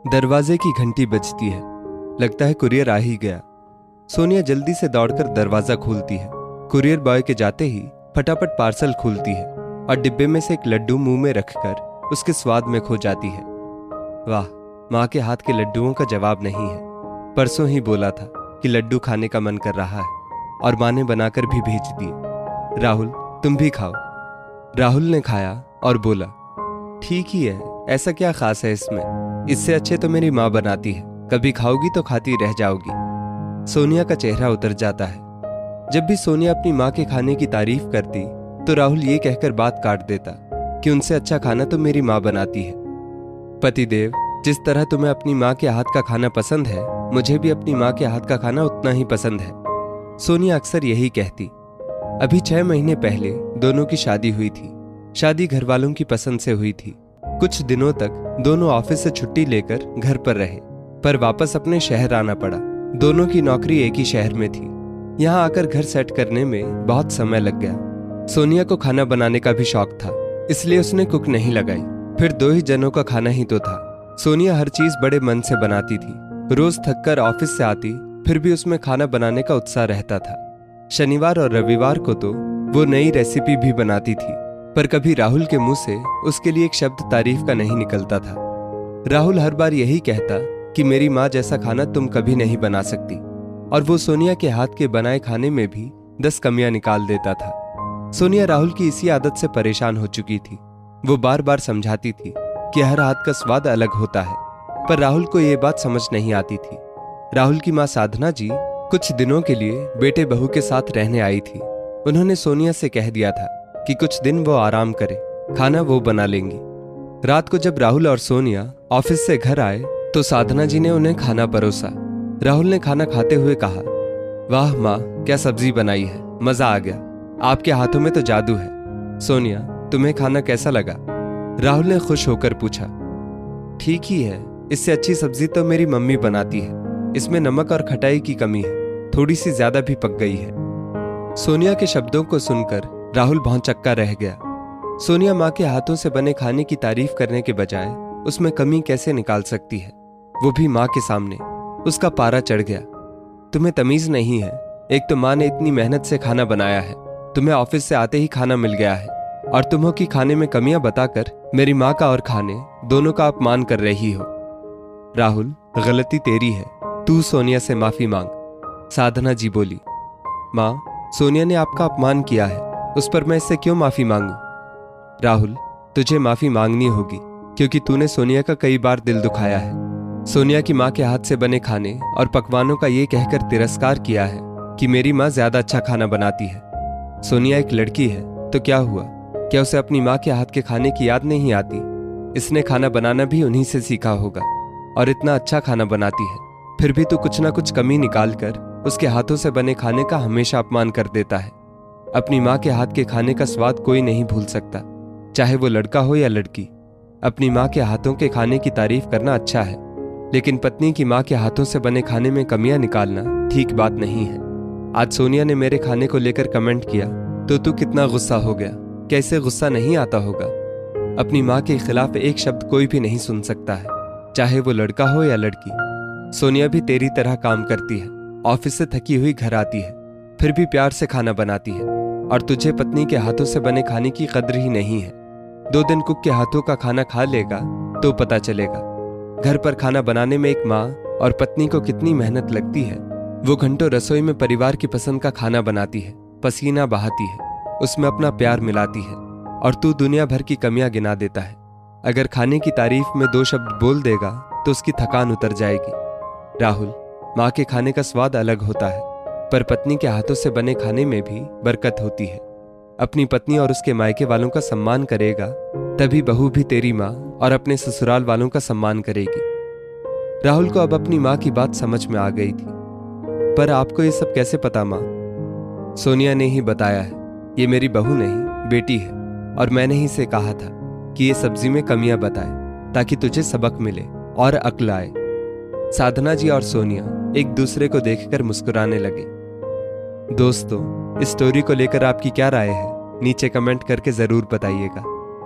दरवाजे की घंटी बजती है। लगता है कुरियर आ ही गया। सोनिया जल्दी से दौड़कर दरवाजा खोलती है। कुरियर बॉय के जाते ही फटाफट पार्सल खोलती है और डिब्बे में से एक लड्डू मुंह में रखकर उसके स्वाद में खो जाती है। वाह, माँ के हाथ के लड्डुओं का जवाब नहीं है। परसों ही बोला था कि लड्डू खाने का मन कर रहा है और माँ ने बनाकर भी भेज दिए। राहुल, तुम भी खाओ। राहुल ने खाया और बोला, ठीक ही है, ऐसा क्या खास है इसमें, इससे अच्छे तो मेरी माँ बनाती है, कभी खाओगी तो खाती रह जाओगी। सोनिया का चेहरा उतर जाता है। जब भी सोनिया अपनी माँ के खाने की तारीफ करती तो राहुल ये कहकर बात काट देता कि उनसे अच्छा खाना तो मेरी माँ बनाती है। पतिदेव, जिस तरह तुम्हें अपनी माँ के हाथ का खाना पसंद है, मुझे भी अपनी माँ के हाथ का खाना उतना ही पसंद है। सोनिया अक्सर यही कहती। अभी 6 महीने पहले दोनों की शादी हुई थी। शादी घर वालों की पसंद से हुई थी। कुछ दिनों तक दोनों ऑफिस से छुट्टी लेकर घर पर रहे, पर वापस अपने शहर आना पड़ा। दोनों की नौकरी एक ही शहर में थी। यहाँ आकर घर सेट करने में बहुत समय लग गया। सोनिया को खाना बनाने का भी शौक था, इसलिए उसने कुक नहीं लगाई। फिर 2 ही जनों का खाना ही तो था। सोनिया हर चीज बड़े मन से बनाती थी। रोज थककर ऑफिस से आती, फिर भी उसमें खाना बनाने का उत्साह रहता था। शनिवार और रविवार को तो वो नई रेसिपी भी बनाती थी, पर कभी राहुल के मुंह से उसके लिए एक शब्द तारीफ का नहीं निकलता था। राहुल हर बार यही कहता कि मेरी माँ जैसा खाना तुम कभी नहीं बना सकती, और वो सोनिया के हाथ के बनाए खाने में भी 10 कमियां निकाल देता था। सोनिया राहुल की इसी आदत से परेशान हो चुकी थी। वो बार बार समझाती थी कि हर हाथ का स्वाद अलग होता है, पर राहुल को ये बात समझ नहीं आती थी। राहुल की माँ साधना जी कुछ दिनों के लिए बेटे बहू के साथ रहने आई थी। उन्होंने सोनिया से कह दिया था कि कुछ दिन वो आराम करे, खाना वो बना लेंगी। रात को जब राहुल और सोनिया ऑफिस से घर आए तो साधना जी ने उन्हें खाना परोसा। राहुल ने खाना खाते हुए कहा, वाह माँ, क्या सब्जी बनाई है, मजा आ गया, आपके हाथों में तो जादू है। सोनिया, तुम्हें खाना कैसा लगा? राहुल ने खुश होकर पूछा। ठीक ही है, इससे अच्छी सब्जी तो मेरी मम्मी बनाती है। इसमें नमक और खटाई की कमी है, थोड़ी सी ज्यादा भी पक गई है। सोनिया के शब्दों को सुनकर राहुल भौंचक्का रह गया। सोनिया माँ के हाथों से बने खाने की तारीफ करने के बजाय उसमें कमी कैसे निकाल सकती है, वो भी माँ के सामने। उसका पारा चढ़ गया। तुम्हें तमीज नहीं है, एक तो माँ ने इतनी मेहनत से खाना बनाया है, तुम्हें ऑफिस से आते ही खाना मिल गया है, और तुम्हों की खाने में कमियां बताकर मेरी माँ का और खाने दोनों का अपमान कर रही हो। राहुल, गलती तेरी है, तू सोनिया से माफी मांग। साधना जी बोली। माँ, सोनिया ने आपका अपमान किया है, उस पर मैं इससे क्यों माफी मांगू? राहुल, तुझे माफी मांगनी होगी, क्योंकि तूने सोनिया का कई बार दिल दुखाया है। सोनिया की माँ के हाथ से बने खाने और पकवानों का ये कहकर तिरस्कार किया है कि मेरी माँ ज्यादा अच्छा खाना बनाती है। सोनिया एक लड़की है तो क्या हुआ, क्या उसे अपनी माँ के हाथ के खाने की याद नहीं आती? इसने खाना बनाना भी उन्हीं से सीखा होगा, और इतना अच्छा खाना बनाती है, फिर भी तू कुछ ना कुछ कमी निकाल कर उसके हाथों से बने खाने का हमेशा अपमान कर देता है। अपनी माँ के हाथ के खाने का स्वाद कोई नहीं भूल सकता, चाहे वो लड़का हो या लड़की। अपनी माँ के हाथों के खाने की तारीफ करना अच्छा है, लेकिन पत्नी की माँ के हाथों से बने खाने में कमियां निकालना ठीक बात नहीं है। आज सोनिया ने मेरे खाने को लेकर कमेंट किया तो तू कितना गुस्सा हो गया, कैसे गुस्सा नहीं आता होगा? अपनी माँ के खिलाफ एक शब्द कोई भी नहीं सुन सकता है, चाहे वो लड़का हो या लड़की। सोनिया भी तेरी तरह काम करती है, ऑफिस से थकी हुई घर आती है, फिर भी प्यार से खाना बनाती है, और तुझे पत्नी के हाथों से बने खाने की कद्र ही नहीं है। 2 दिन कुक के हाथों का खाना खा लेगा तो पता चलेगा। घर पर खाना बनाने में एक माँ और पत्नी को कितनी मेहनत लगती है। वो घंटों रसोई में परिवार की पसंद का खाना बनाती है, पसीना बहाती है, उसमें अपना प्यार मिलाती है, और तू दुनिया भर की कमियां गिना देता है। अगर खाने की तारीफ में 2 शब्द बोल देगा तो उसकी थकान उतर जाएगी। राहुल, माँ के खाने का स्वाद अलग होता है, पर पत्नी के हाथों से बने खाने में भी बरकत होती है। अपनी पत्नी और उसके मायके वालों का सम्मान करेगा तभी बहू भी तेरी माँ और अपने ससुराल वालों का सम्मान करेगी। राहुल को अब अपनी माँ की बात समझ में आ गई थी। पर आपको ये सब कैसे पता माँ? सोनिया ने ही बताया है। ये मेरी बहू नहीं, बेटी है, और मैंने ही से कहा था कि ये सब्जी में कमियां बताए ताकि तुझे सबक मिले और अक्ल आए। साधना जी और सोनिया एक दूसरे को देखकर मुस्कुराने लगे। दोस्तों, इस स्टोरी को लेकर आपकी क्या राय है? नीचे कमेंट करके जरूर बताइएगा,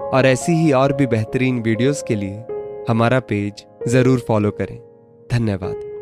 और ऐसी ही और भी बेहतरीन वीडियोस के लिए हमारा पेज जरूर फॉलो करें। धन्यवाद।